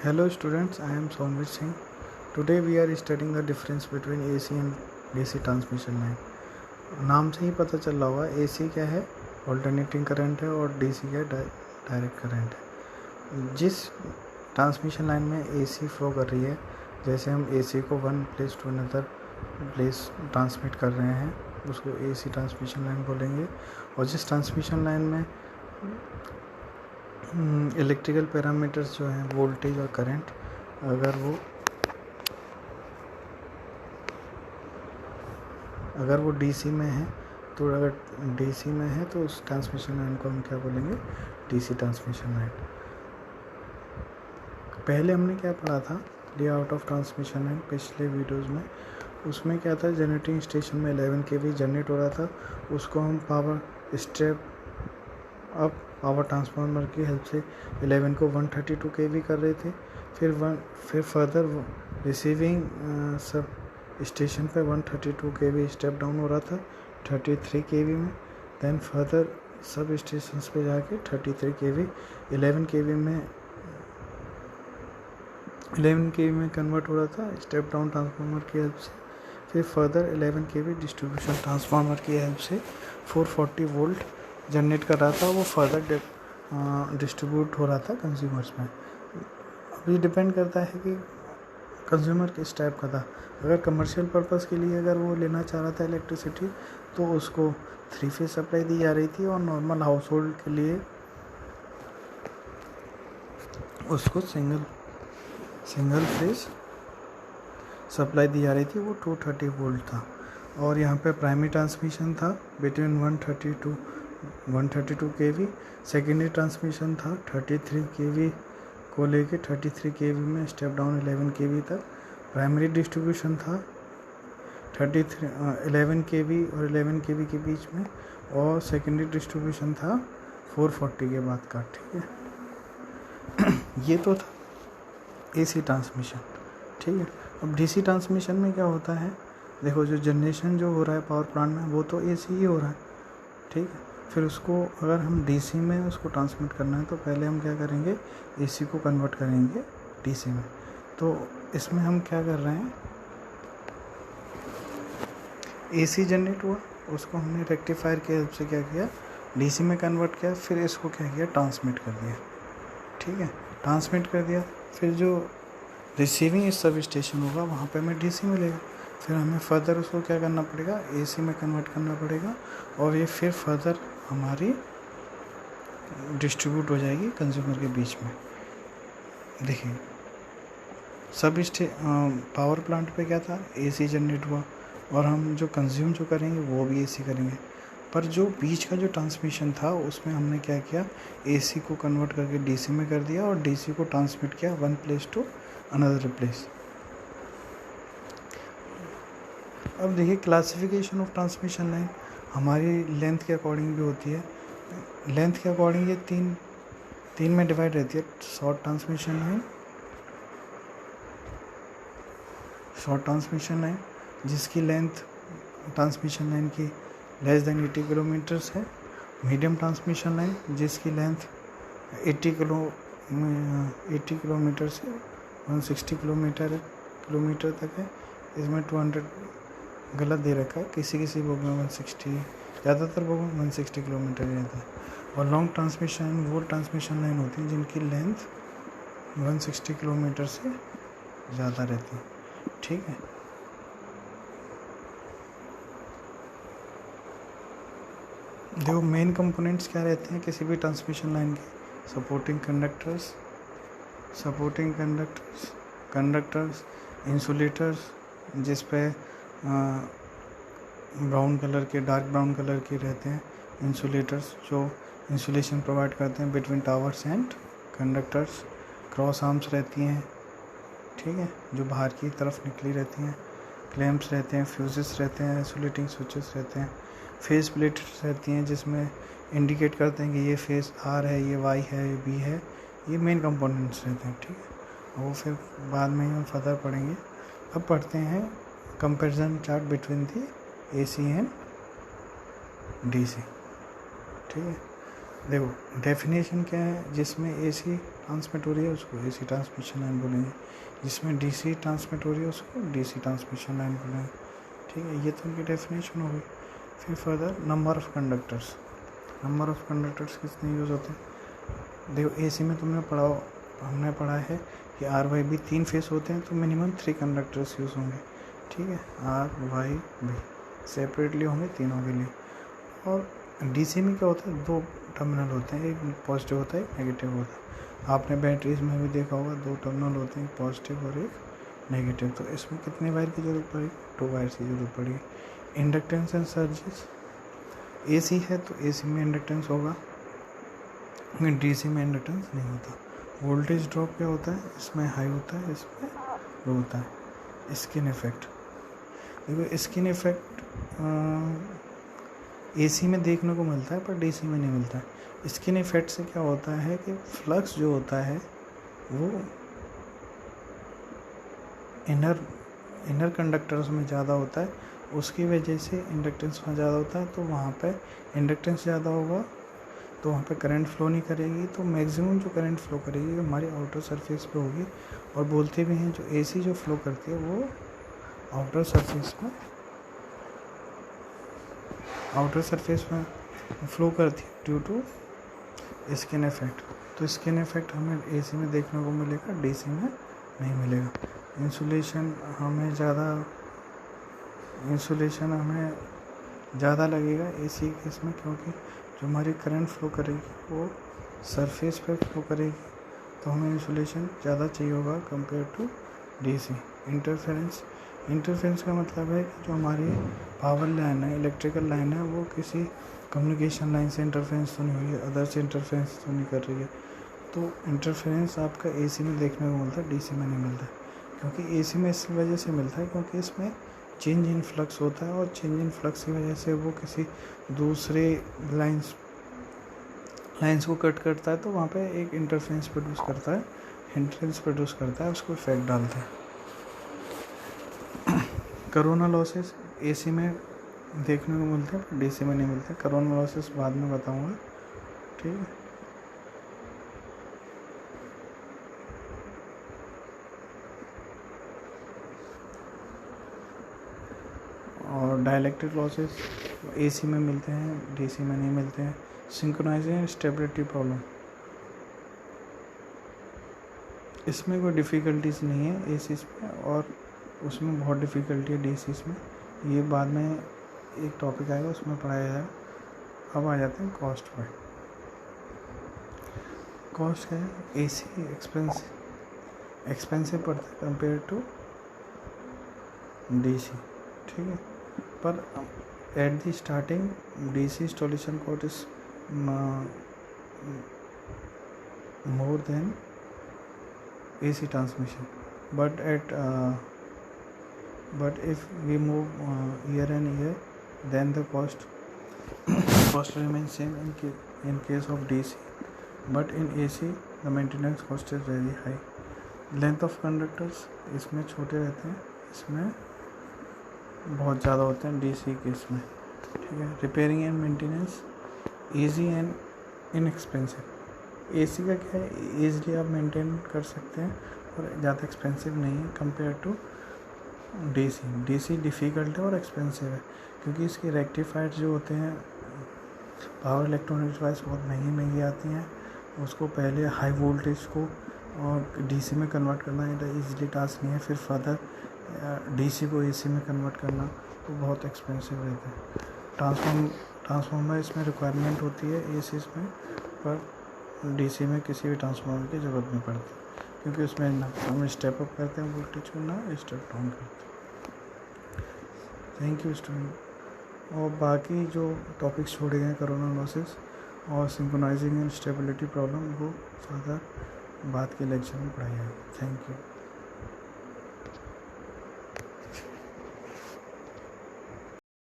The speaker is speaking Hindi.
Hello students, I am Sonvir Singh. Today we are studying the difference between AC and DC transmission line. नाम से ही पता चल रहा होगा AC क्या है, ऑल्टरनेटिंग करंट है, और DC क्या है, डायरेक्ट करंट है. जिस ट्रांसमिशन लाइन में AC फ्लो कर रही है, जैसे हम AC को one place to another place transmit कर रहे हैं, उसको AC ट्रांसमिशन लाइन बोलेंगे. और जिस ट्रांसमिशन लाइन में इलेक्ट्रिकल पैरामीटर्स जो हैं, वोल्टेज और करंट, अगर वो डीसी में है, तो अगर डीसी में है तो उस ट्रांसमिशन लाइन को हम क्या बोलेंगे, डीसी ट्रांसमिशन लाइन. पहले हमने क्या पढ़ा था, लेआउट ऑफ ट्रांसमिशन लाइन, पिछले वीडियोस में. उसमें क्या था, जनरेटिंग स्टेशन में 11 kV जनरेट हो रहा था, उसको हम power step up power transformer की हेल्प से 11 को 132 kV कर रहे थे. फिर फर्दर रिसीविंग सब स्टेशन पे 132 kV स्टेप डाउन हो रहा था 33 kV में. देन फर्दर सब स्टेशन पे जाके 33 kV 11 kV में कन्वर्ट हो रहा था स्टेप डाउन ट्रांसफार्मर की हेल्प से. फिर फर्दर 11 kV डिस्ट्रीब्यूशन ट्रांसफार्मर की हेल्प से 440 वोल्ट जनरेट कर रहा था, वो फर्दर डिस्ट्रीब्यूट हो रहा था कंज्यूमर्स में. अब ये डिपेंड करता है कि कंज्यूमर किस टाइप का था. अगर कमर्शियल पर्पस के लिए अगर वो लेना चाह रहा था इलेक्ट्रिसिटी, तो उसको 3 फेज सप्लाई दी जा रही थी, और नॉर्मल हाउस होल्ड के लिए उसको सिंगल फेज सप्लाई दी जा रही थी, वो 230 वोल्ट था. और यहाँ पे प्राइमरी ट्रांसमिशन था बिटवीन 132 kV. सेकेंडरी ट्रांसमिशन था 33 kV को लेके 33 kV में स्टेप डाउन 11 kV तक. प्राइमरी डिस्ट्रीब्यूशन था 11 kV और 11 kV के बीच में, और सेकेंडरी डिस्ट्रीब्यूशन था 440 के बाद का. ठीक है. ये तो था AC ट्रांसमिशन. ठीक है. अब DC ट्रांसमिशन में क्या होता है, देखो, जो जनरेशन जो हो रहा है पावर प्लांट में, वो तो AC ही हो रहा है. ठीक है. फिर उसको अगर हम DC में उसको ट्रांसमिट करना है, तो पहले हम क्या करेंगे, AC को कन्वर्ट करेंगे DC में. तो इसमें हम क्या कर रहे हैं, AC जनरेट हुआ, उसको हमने रेक्टिफायर की हेल्प से क्या किया, DC में कन्वर्ट किया. फिर इसको क्या किया, ट्रांसमिट कर दिया. ठीक है. ट्रांसमिट कर दिया. फिर जो रिसीविंग सब स्टेशन होगा, वहाँ पे हमें DC मिलेगा. फिर हमें फर्दर उसको क्या करना पड़ेगा, AC में कन्वर्ट करना पड़ेगा, और ये फिर फर्दर हमारी डिस्ट्रीब्यूट हो जाएगी कंज्यूमर के बीच में. देखिए, सब पावर प्लांट पे क्या था, AC जनरेट हुआ, और हम जो कंज्यूम जो करेंगे वो भी AC करेंगे. पर जो बीच का जो ट्रांसमिशन था, उसमें हमने क्या किया, AC को कन्वर्ट करके DC में कर दिया, और DC को ट्रांसमिट किया one place to another place. अब देखिए, क्लासिफिकेशन ऑफ ट्रांसमिशन लाइन हमारी लेंथ के अकॉर्डिंग भी होती है. लेंथ के अकॉर्डिंग ये तीन में डिवाइड रहती है. शॉर्ट ट्रांसमिशन लाइन जिसकी लेंथ ट्रांसमिशन लाइन की लेस देन 80 किलोमीटर्स है. मीडियम ट्रांसमिशन लाइन जिसकी लेंथ 80 किलोमीटर से 160 किलोमीटर तक है. इसमें 200 गलत दे रखा है, किसी बुक में 160, ज़्यादातर बुक में 160 किलोमीटर रहता है. और लॉन्ग ट्रांसमिशन वो ट्रांसमिशन लाइन होती है जिनकी लेंथ 160 किलोमीटर से ज़्यादा रहती है. ठीक है. देखो, मेन कंपोनेंट्स क्या रहते हैं किसी भी ट्रांसमिशन लाइन के, सपोर्टिंग कंडक्टर्स, इंसुलेटर्स, जिस पे ब्राउन कलर के, डार्क ब्राउन कलर के रहते हैं इंसुलेटर्स, जो इंसुलेशन प्रोवाइड करते हैं between towers and conductors. Cross arms रहती हैं, ठीक है, जो बाहर की तरफ निकली रहती हैं. क्लैंप्स रहते हैं, फ्यूजेस रहते हैं, इंसुलेटिंग स्विचेस रहते हैं. फेस प्लेट्स रहती हैं जिसमें इंडिकेट करते हैं कि ये फेस R है, ये Y है, ये B है. ये मेन कंपोनेंट्स रहते हैं. ठीक है. वो फिर बाद में हम फर्दर पढ़ेंगे. अब पढ़ते हैं comparison chart between the AC and DC. ठीक है. देखो, डेफिनेशन क्या है, जिसमें AC ट्रांसमिट हो रही है उसको AC ट्रांसमिशन लाइन बोलेंगे, जिसमें DC ट्रांसमिट हो रही है उसको DC ट्रांसमिशन लाइन बोलेंगे। ठीक है, ये तो उनकी डेफिनेशन हो गई। फिर further number of conductors, number of conductors कितने यूज़ होते हैं। देखो AC में हमने पढ़ा है कि R/B 3 फेस होते हैं तो मिनिमम 3 कंडक्टर्स यूज़ होंगे। ठीक है, R/B सेपरेटली होंगे तीनों के लिए। और DC में क्या होता है, 2 टर्मिनल होते हैं, एक पॉजिटिव होता है एक नेगेटिव होता है। आपने बैटरीज में भी देखा होगा 2 टर्मिनल होते हैं, एक पॉजिटिव और एक नेगेटिव। तो इसमें कितने वायर की ज़रूरत पड़ेगी, 2 वायर की ज़रूरत पड़ेगी। इंडक्टेंस एंड सर्जेस, AC है तो AC में इंडक्टेंस होगा, DC में इंडक्टेंस नहीं होता। वोल्टेज ड्रॉप क्या होता है, इसमें हाई होता है इसमें लो होता है। स्किन इफेक्ट, देखो स्किन इफेक्ट AC में देखने को मिलता है पर DC में नहीं मिलता है। स्किन इफेक्ट से क्या होता है कि फ्लक्स जो होता है वो इनर कंडक्टर्स में ज़्यादा होता है, उसकी वजह से इंडक्टेंस में ज़्यादा होता है। तो वहाँ पे इंडक्टेंस ज़्यादा होगा तो वहाँ पे करंट फ्लो नहीं करेगी, तो मैक्सिमम जो करंट फ्लो करेगी वो हमारी आउटर सरफेस पे होगी। और बोलते भी हैं जो AC जो फ्लो करती है वो आउटर सरफेस में फ्लो करती है ड्यू टू स्किन इफेक्ट। तो स्किन इफेक्ट हमें AC में देखने को मिलेगा, DC में नहीं मिलेगा। इंसुलेशन हमें ज़्यादा लगेगा AC केस में, क्योंकि जो हमारी करंट फ्लो करेगी वो सरफेस पे फ्लो करेगी, तो हमें इंसुलेशन ज़्यादा चाहिए होगा कंपेयर टू DC। इंटरफेरेंस का मतलब है कि जो हमारी पावर लाइन है, इलेक्ट्रिकल लाइन है, वो किसी कम्युनिकेशन लाइन से इंटरफेरेंस तो नहीं हुई है, अदर से इंटरफेरेंस तो नहीं कर रही है। तो इंटरफेरेंस आपका AC में देखने को मिलता है, DC में नहीं मिलता है। क्योंकि AC में इस वजह से मिलता है क्योंकि इसमें चेंज इन फ्लक्स होता है, और चेंज इन फ्लक्स की वजह से वो किसी दूसरे लाइंस को कट करता है, तो वहाँ पे एक इंटरफेरेंस प्रोड्यूस करता है, उसको इफेक्ट डालता है। कोरोना लॉसेस AC में देखने को मिलते हैं पर DC में नहीं मिलते। कोरोना लॉसेस बाद में बताऊंगा, ठीक है। और डाइलेक्ट्रिक लॉसेस AC में मिलते हैं, DC में नहीं मिलते हैं। सिंक्रोनाइजेशन स्टेबिलिटी प्रॉब्लम, इसमें कोई डिफ़िकल्टीज नहीं है AC में, और उसमें बहुत डिफ़िकल्टी है DC में। ये बाद में एक टॉपिक आएगा उसमें पढ़ाया जाएगा। अब आ जाते हैं कॉस्ट पर। कॉस्ट है AC एक्सपेंसिव पड़ता है कंपेयर टू DC, ठीक है। पर at the starting DC installation cost is more than AC transmission, but if we move year and year, then the cost remains same in case of DC, but in AC the maintenance cost is very high. Length of conductors इसमें छोटे रहते हैं, इसमें बहुत ज़्यादा होते हैं DC के इसमें, ठीक है। Repairing and maintenance easy and inexpensive. AC का क्या है, ईजिली आप मेंटेन कर सकते हैं और ज़्यादा एक्सपेंसिव नहीं है कंपेयर टू DC डिफ़िकल्ट है और एक्सपेंसिव है, क्योंकि इसके रेक्टिफायर्स जो होते हैं, पावर इलेक्ट्रॉनिक डिवाइस बहुत महंगी आती हैं, उसको पहले हाई वोल्टेज को और DC में कन्वर्ट करना ईजिली टास्क नहीं है। फिर फर्दर DC को AC में कन्वर्ट करना तो बहुत एक्सपेंसिव रहता है। ट्रांसफार्मर इसमें रिक्वायरमेंट होती है AC में, पर DC में किसी भी ट्रांसफार्मर की ज़रूरत नहीं पड़ती, क्योंकि उसमें हम स्टेप अप करते हैं वोल्टेज को, ना स्टेप डाउन करते हैं। Thank you student. और बाकी जो टॉपिक्स छोड़े गए कोरोना लॉसेस और सिंक्रोनाइजिंग एंड स्टेबिलिटी प्रॉब्लम, वो फर्दर बाद के लेक्चर में पढ़ाई जाएगी। Thank you.